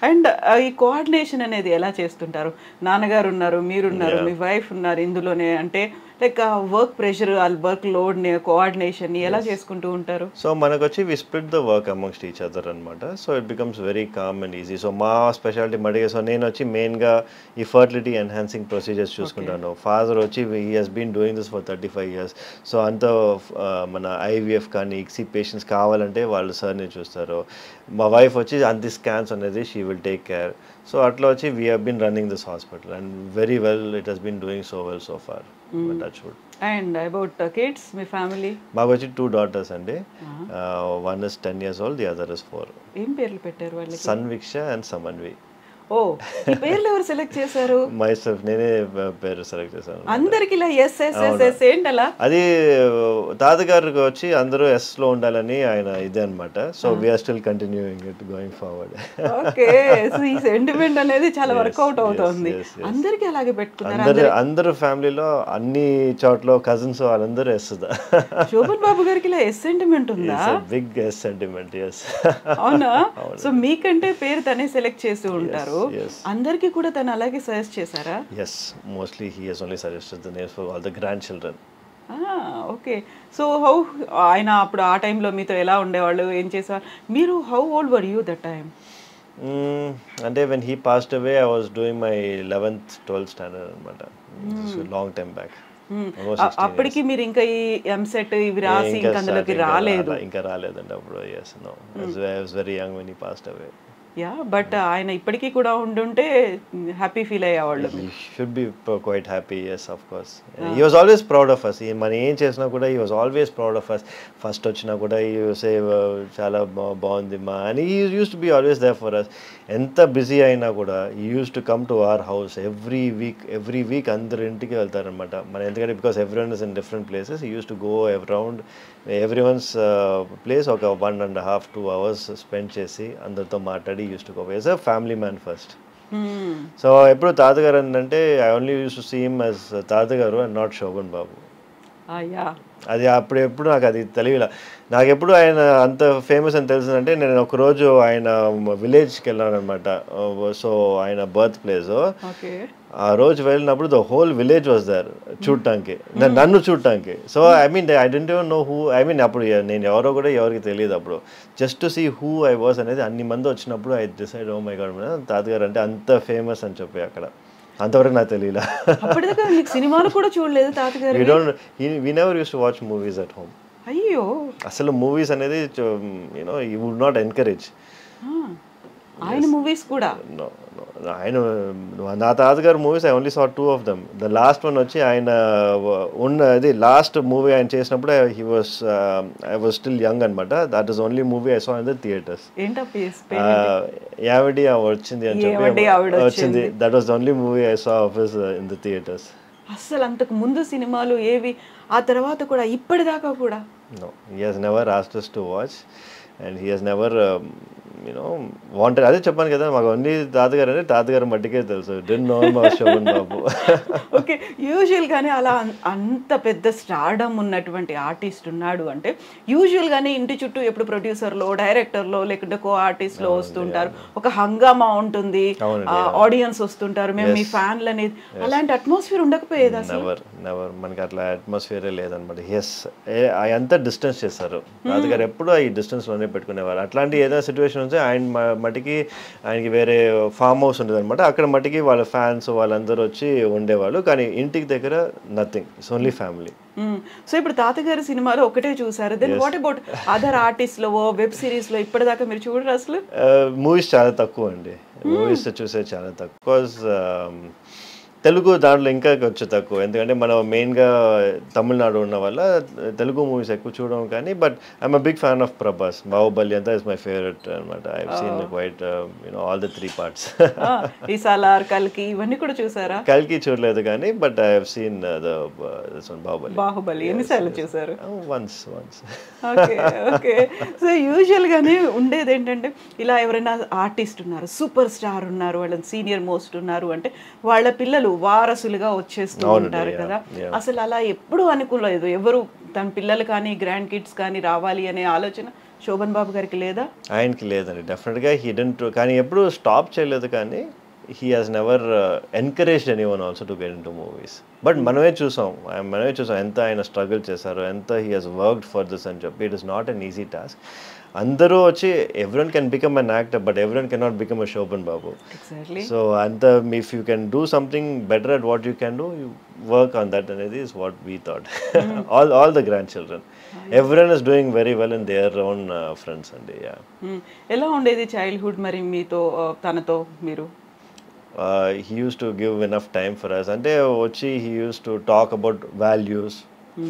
And ఈ కోఆర్డినేషన్ అనేది ఎలా చేస్తుంటారు? నాన్నగారు ఉన్నారు, మీరున్నారు, మీ వైఫ్ ఉన్నారు ఇందులోనే, అంటే like work pressure, workload coordination ఎలా చేసుకుంటూ ఉంటారు? సో మనకు వచ్చి we split the work amongst each other అనమాట. So it becomes very calm and easy. So మా స్పెషాలిటీ మడిగా, సో నేను వచ్చి మెయిన్గా ఈ ఫర్టిలిటీ ఎన్హాన్సింగ్ ప్రొసీజర్స్ చూసుకుంటాను. ఫాదర్ వచ్చి he has been doing this for 35 years. So అంత మన ఐవీఎఫ్ కానీ ఇక్సీ పేషెంట్స్ కావాలంటే వాళ్ళు సార్ని చూస్తారు. మా వైఫ్ వచ్చి అంత స్కాన్స్ అనేది she will take care. So అట్లా వచ్చి we have been running this hospital and very well it has been doing so well so far. And about kids, మీ ఫ్యామిలీ? మాకు వచ్చి 2 daughters అండి. One is 10 years old, the other is 4. ఏం పేర్లు పెట్టారు వాళ్ళకి? సన్విక్ష అండ్ సమన్వి. ఓ, ఈ పేర్లు ఎవరు సెలెక్ట్ చేశారు? మై సెల్ఫ్, నేనే పేరు సెలెక్ట్ చేశాను. అందరికి ఇలా ఎస్ ఎస్ ఎస్ ఎస్ ఏంటి అలా? అది తాతగారికి వచ్చి అందరూ ఎస్ లో ఉండాలని ఆయన ఇదే అనమాట. So we're still continuing it going forward. Okay, so ఈ సెంటిమెంట్ అనేది చాలా వర్కౌట్ అవుతుంది. అందరికి అలాగే పెట్టుకున్నారు? అందరూ ఫ్యామిలీలో అన్ని చోట్ల కజిన్స్ వాళ్ళందరూ ఎస్. శోభన్ బాబు గారికి ఇలా ఎస్ సెంటిమెంట్ ఉందా? Big S sentiment. ఎస్. అవునా? సో మీకంటే పేరు తనే సెలెక్ట్ చేసి ఉంటారు. అందరికి కూడా తను అలాగే సజెస్ట్ చేశారా? yes mostly he has only suggested the names for all the grandchildren. Okay. So how ఆయన అప్పుడు ఆ టైంలో మీతో ఎలా ఉండేవాళ్ళు, ఏం చేసేవాళ్ళు మీరు? How old were you that time? అంటే when he passed away I was doing my 11th 12th standard అనమాట. long time back. అప్పటికి మీరు ఇంకా ఈ ఎంసెట్ ఇవి రాసి ఇంకా అందులోకి రాలేదు? ఇంకా రాలేదండి అప్పుడు. yes no I was very young when he passed away. Yeah, but ఆయన ఇప్పటికీ కూడా ఉండుంటే హ్యాపీ ఫీల్ అయ్యేవాళ్ళు. Should be quite happy. yes of course. he was always proud of us. మనం ఏం చేసినా కూడా he was always proud of us. First వచ్చినా కూడా he say చాలా బాగుంది మా అని he used to be always there for us. ఎంత బిజీ అయినా కూడా he used to come to our house every week అందరు ఇంటికి వెళ్తారనమాట. మన ఎందుకంటే because everyone is in different places, he used to go around everyone's place ఒక 1.5-2 hours spend చేసి అందరితో మాట్లాడి used to go as a family man first. So ఎప్పుడు తాతగారు అంటే I only used to see him as తాతగారు and not Shobhan బాబు. అది అప్పుడు ఎప్పుడు నాకు అది తెలియలా. నాకు ఎప్పుడు ఆయన అంత ఫేమస్ అని తెలిసిందంటే నేను ఒకరోజు ఆయన విలేజ్కి వెళ్ళాను అనమాట. సో ఆయన బర్త్ ప్లేస్. ఆ రోజు వెళ్ళినప్పుడు the whole village was there చూడటానికి, నన్ను చూడటానికి. So I mean I don't know who, I mean అప్పుడు నేను ఎవరో కూడా ఎవరికి తెలియదు అప్పుడు. Just to see who I was అనేది అన్ని మంది వచ్చినప్పుడు I decide oh my god తాతగారు అంటే అంత ఫేమస్ అని చెప్పి అక్కడ. అంతవరకు నాకు తెలియలా. సినిమాలు కూడా చూడలేదు తాతగారు? we never used to watch movies at home. అయ్యో, అసలు మూవీస్ అనేది you would not encourage. ఆయన మూవీస్ కూడా? ఆయన నా తాతగారు movies I only saw 2 of them. The last one వచ్చి ఆయన ఉన్నది లాస్ట్ మూవీ ఆయన చేసినప్పుడు ఐ వాజ్ స్టిల్ యంగ్ అనమాట. That is only movie I saw in the theatres. యావడి వచ్చింది అని చెప్పి వచ్చింది. That was the only movie I saw of his in the theatres. అసలు అంతకు ముందు సినిమాలు ఏవి? ఆ తర్వాత కూడా ఇప్పటిదాకా కూడా? No, he has never asked us to watch and he has never you know wanted. అదే చెప్పాను కదా, మాకు ఓన్లీ తాతగారు అంటే తాతగారు మట్టికే తెలుసు. డెంట్ నో మా శోభన్ బాబు. ఓకే. యూజువల్గానే అలా అంత పెద్ద స్టార్డమ్ ఉన్నటువంటి ఆర్టిస్ట్ ఉన్నాడు అంటే యూజువల్గానే ఇంటి చుట్టూ ఎప్పుడు ప్రొడ్యూసర్లో, డైరెక్టర్లో, లేకుంటే కో ఆర్టిస్ట్లో వస్తుంటారు. ఒక హంగామా ఉంటుంది, ఆడియన్స్ వస్తుంటారు, మేము మీ ఫ్యాన్లు అనేది. అలాంటి అట్మాస్ఫియర్ ఉండకపోయేది అసలు. నెవర్ మనకి అట్లా అట్మాస్ఫియరే లేదనమాట. ఎస్, అంతా డిస్టెన్స్ చేస్తారు. తాతగారు ఎప్పుడు ఈ డిస్టెన్స్లోనే పెట్టుకునేవారు. అట్లాంటి ఏదైనా సిచ్యువేషన్ ఉంటే ఆయన మటుకి ఆయనకి వేరే ఫామ్ హౌస్ ఉంటుంది అనమాట. అక్కడ మటుకి వాళ్ళ ఫ్యాన్స్ వాళ్ళందరూ వచ్చి ఉండేవాళ్ళు. కానీ ఇంటికి దగ్గర nothing, it's only family. So ఇప్పుడు తాతగారి సినిమాలో ఒకటే చూసారు. దెన్ వాట్ అబౌట్ అదర్ ఆర్టిస్ట్లో, వెబ్ సిరీస్లో ఇప్పటిదాకా మీరు చూడరు అసలు? మూవీస్ చాలా తక్కువ అండి. మూవీస్ చూసేది చాలా తక్కువ. బికాజ్ తెలుగు దాంట్లో ఇంకా కొంచెం తక్కువ. ఎందుకంటే మనం మెయిన్గా తమిళనాడు ఉన్న వల్ల తెలుగు మూవీస్ ఎక్కువ చూడడం. కానీ but I'm a big fan of Prabhas. Baahubali అంతా ఇస్ మై ఫేవరెట్ అనమాట. I have seen quite all the 3 parts. ఈ సాలార్, కల్కి ఇవన్నీ కూడా చూసారా? కల్కి చూడలేదు కానీ but I have seen the Baahubali. ఎన్నిసార్లు చూసారు? వన్స్. Okay, okay. సో యూజువల్గానే ఉండేది ఏంటంటే ఇలా ఎవరైనా ఆర్టిస్ట్ ఉన్నారు, సూపర్ స్టార్ ఉన్నారు, వాళ్ళని సీనియర్ మోస్ట్ ఉన్నారు అంటే వాళ్ళ పిల్లలు వారసులుగా వచ్చేస్తూ ఉంటారు కదా. అసలు అలా ఎప్పుడు అనుకోలేదు ఎవరు తన పిల్లలు కానీ గ్రాండ్ కిడ్స్ కానీ రావాలి అనే ఆలోచన శోభన్ బాబు గారికి లేదా? ఆయనకి లేదండి, డెఫినెట్గా హీ డెంట్. కానీ ఎప్పుడు స్టాప్ చేయలేదు. కానీ he has never encouraged anyone also to get into movies. But మనమే చూసాం ఎంత ఆయన స్ట్రగుల్ చేశారో, ఎంత he has worked for this అని చెప్పి. It is not an easy task. అందరూ వచ్చి everyone can become an actor, but everyone cannot become a Shobhan Babu. Exactly. So and if you can do something better at what you can do, you work on that అనేది is what we thought. all the grandchildren. Everyone is doing very well in their own friends అండి. ఎలా ఉండేది childhood మరి మీతో తనతో మీరు? He used to give enough time for us. Ante vachi he used to talk about values,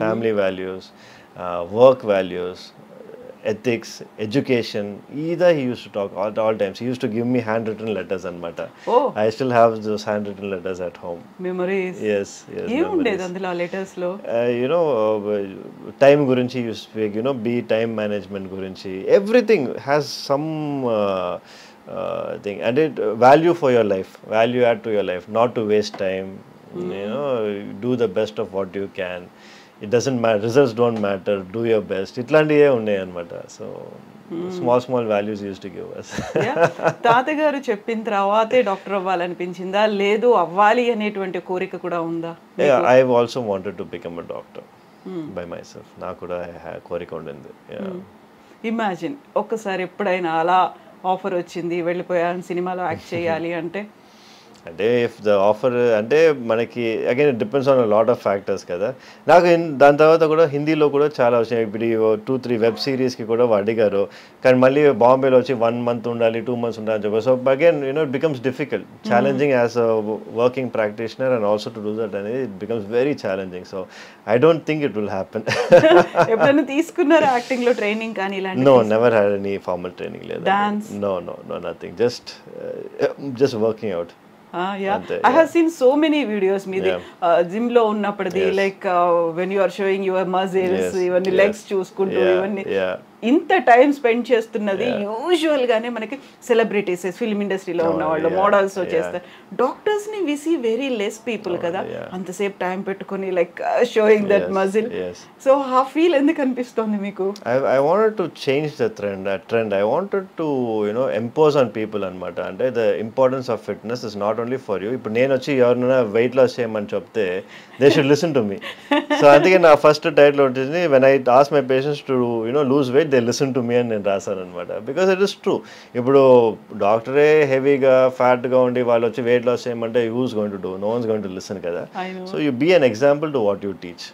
family values, work values, ethics, education. Either he used to talk all times. He used to give me handwritten letters anamata. Oh, I still have those handwritten letters at home. Memories. Yes. Em undedi అందులో letters లో? Time gurinchi you speak, be time management gurinchi. Everything has some thing, and it value for your life, value add to your life, not to waste time. Do the best of what you can. It doesn't matter, results don't matter, do your best. Itlandiye unnai anamata. So small values used to give us. తాతగారు చెప్పిన తర్వాతే doctor అవ్వాలనిపించిందా, లేదు అవ్వాలి అనేటువంటి కోరిక కూడా ఉందా? I have also wanted to become a doctor by myself. నాకు కూడా కోరిక ఉండింది. ఇమాజిన్ ఒక్కసారి ఎప్పుడైనా అలా ఆఫర్ వచ్చింది, వెళ్ళిపోయాను సినిమాలో యాక్ట్ చేయాలి అంటే? అంటే ఇఫ్ ద ఆఫర్ అంటే మనకి again it depends on lot of factors కదా. నాకు దాని తర్వాత కూడా హిందీలో కూడా చాలా వచ్చినాయి. ఇప్పుడు 2-3 వెబ్ సిరీస్కి కూడా అడిగారు. కానీ మళ్ళీ బాంబేలో వచ్చి 1 month ఉండాలి, 2 months ఉండాలి అని చెప్పారు. So again it becomes difficult, challenging as a working practitioner and also to do that అనేది it becomes very challenging. So I don't think it will happen. ఎప్పుడైనా తీసుకున్నారా యాక్టింగ్ లో ట్రైనింగ్ కానీ ఇలాంటి? No, never had any formal training. లేదు. Dance? No nothing. Just working out. I have seen so many videos మీది gym లో ఉన్నప్పటిది, like when you are showing your muscles, ఇవన్నీ లెగ్స్ చూసుకుంటూ ఇవన్నీ ఇంత టైం స్పెండ్ చేస్తున్నది యూజువల్ గానే మనకి సెలబ్రిటీస్, ఫిల్మ్ ఇండస్ట్రీలో ఉన్న వాళ్ళు, మోడల్స్ చేస్తారు. డాక్టర్స్ ని we see very less people కదా అంతసేపు టైం పెట్టుకుని like showing that muscle. So ఆ ఫీల్ ఎందుకు అనిపిస్తుంది మీకు? I wanted to change the trend. I wanted to impose on people అనమాట. అంటే the importance of fitness is not only for you. ఇప్పుడు నేను వచ్చి ఎవరైనా వెయిట్ లాస్ చేయమని చెప్తే they should listen to me. So అందుకే నా ఫస్ట్ టైటిల్ వచ్చింది, when I ask my patients to lose weight, they listen to me అని నేను రాశాను అనమాట. Because it is true. ఇప్పుడు డాక్టరే హెవీగా ఫ్యాట్గా ఉండి వాళ్ళు వచ్చి వెయిట్ లాస్ చేయమంటే who's going to do? No one's going to listen కదా. So you be an example to what you teach.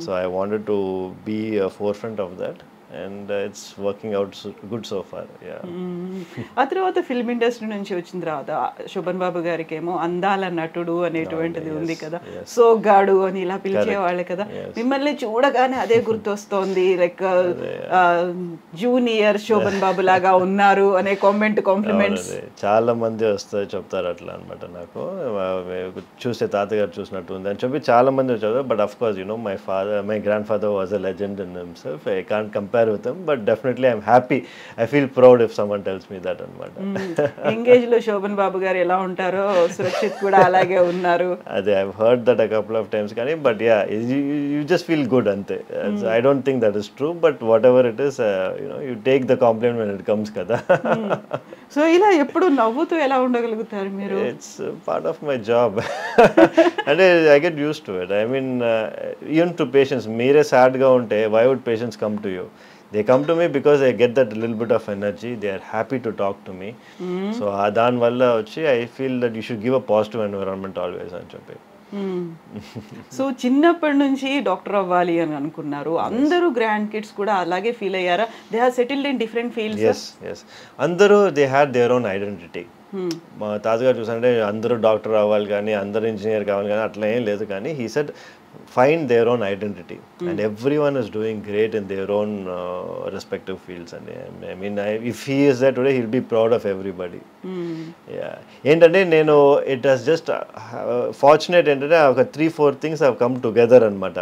So I wanted to be a forefront of that. And it's working out good so far. ఆ తర్వాత film industry నుంచి వచ్చిన తర్వాత శోభన్ బాబు గారికి ఏమో అందాల నటుడు అనేటువంటిది ఉంది కదా, సోగ్గాడు అని ఇలా పిలిచేవాళ్ళే కదా. మిమ్మల్ని చూడగానే అదే గుర్తొస్తోంది, లైక్ జూనియర్ శోభన్ బాబు లాగా ఉన్నారు అనే కాంప్లిమెంట్స్ చాలా మంది వస్తారు, చెప్తారు అట్లా అనమాట. నాకు చూస్తే తాతగారు చూసినట్టు ఉంది అని చెప్పి చాలా మంది వచ్చారు. But of course my grandfather was a legend in himself. I can't compare అరుతాం. But definitely I'm happy, I feel proud if someone tells me that అనమాట. ఎంగేజ్ లో శోభన్ బాబు గారు ఎలా ఉంటారో సురక్షిత్ కూడా అలాగే ఉన్నారు. అదే I heard that a couple of times, కానీ but ya you just feel good అంతే. I don't think that is true, but whatever it is you take the compliment when it comes కదా. సో ఇలా ఎప్పుడు నవ్వుతూ ఎలా ఉండగలుగుతారు మీరు? It's part of my job. అంటే I get used to it. I mean even to patients, మీరే సాడ్గా ఉంటే why would patients come to you? They come to me because I get that లిల్ bit of energy, they are happy to talk to me. So దానివల్ల వచ్చి I feel that you should give a positive environment always అని చెప్పి. So చిన్నప్పటి నుంచి doctor అవ్వాలి అని అనుకున్నారు. అందరూ గ్రాండ్ కిడ్స్ కూడా అలాగే ఫీల్ అయ్యారా? They have settled in different fields. Yes yes, అందరూ they had their own identity. మా తాతగారు చూసంటే అందరూ డాక్టర్ అవ్వాలి కానీ అందరూ ఇంజనీర్ కావాలి కానీ అట్లా ఏం లేదు, కానీ he said find their own identity, and everyone is doing great in their own respective fields. And I mean, if he is there today, he'll be proud of everybody. Yeah, ఏంటంటే నేను it has just fortunate ఏంటంటే ఒక 3-4 things have come together అనమాట.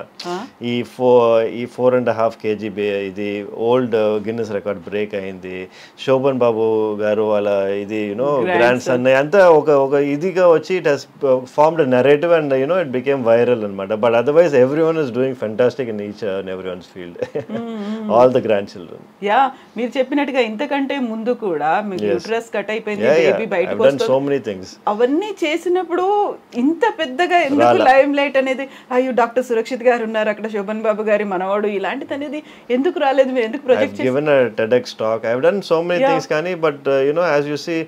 ఈ 4.5 kg ఇది old Guinness record break అయింది. శోభన్ బాబు గారు వాళ్ళ ఇది యూనో గ్రాండ్ సన్ అంతా ఒక ఇదిగా వచ్చి it has formed narrative and you know it became viral అనమాట. But otherwise everyone is doing fantastic in each and everyone's field. All the grandchildren. Yeah, మీరు చెప్పినట్టుగా ఇంతకంటే ముందు కూడా మీకు యూట్రస్ కట్ అయిపోయింది, బేబీ బయటకు వస్తుంది. I've done so many things. అవన్నీ చేసినప్పుడు ఇంత పెద్దగా ఎందుకు లైమ్ లైట్ అనేది, అయ్యో డాక్టర్ సురక్షిత్ గారు ఉన్నారు అక్కడ, శోభన్ బాబు గారి మనవాడు, ఇలాంటిది అనేది ఎందుకు రాలేదు? మీరు ఎందుకు ప్రొజెక్ట్ చేశారు? I've given a TEDx talk. I've done so many things కానీ but you know as you see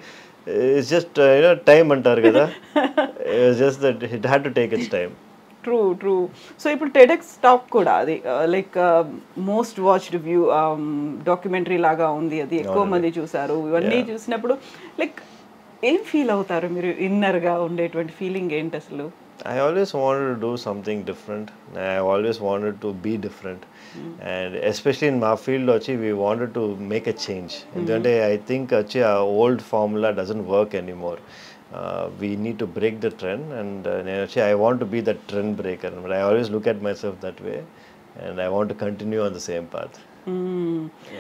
it's just you know time అంటారు కదా. It's just that it had to take its time. True. So ఇప్పుడు TEDx talk కూడా అది like most watched view documentary లాగా ఉంది, అది ఎక్కువ మంది చూసారు. ఇవన్నీ చూసినప్పుడు లైక్ ఏం ఫీల్ అవుతారు మీరు? ఇన్నర్గా ఉండేటువంటి ఫీలింగ్ ఏంటి అసలు? I always wanted to do something different. I always wanted to be different. And especially in my field వచ్చి we wanted to make a change. ఎందుకంటే I think వచ్చి ఆ old formula doesn't work anymore. We need to break the trend, and I want to be the trend breaker. But I always look at myself that way, and I want to continue on the same path.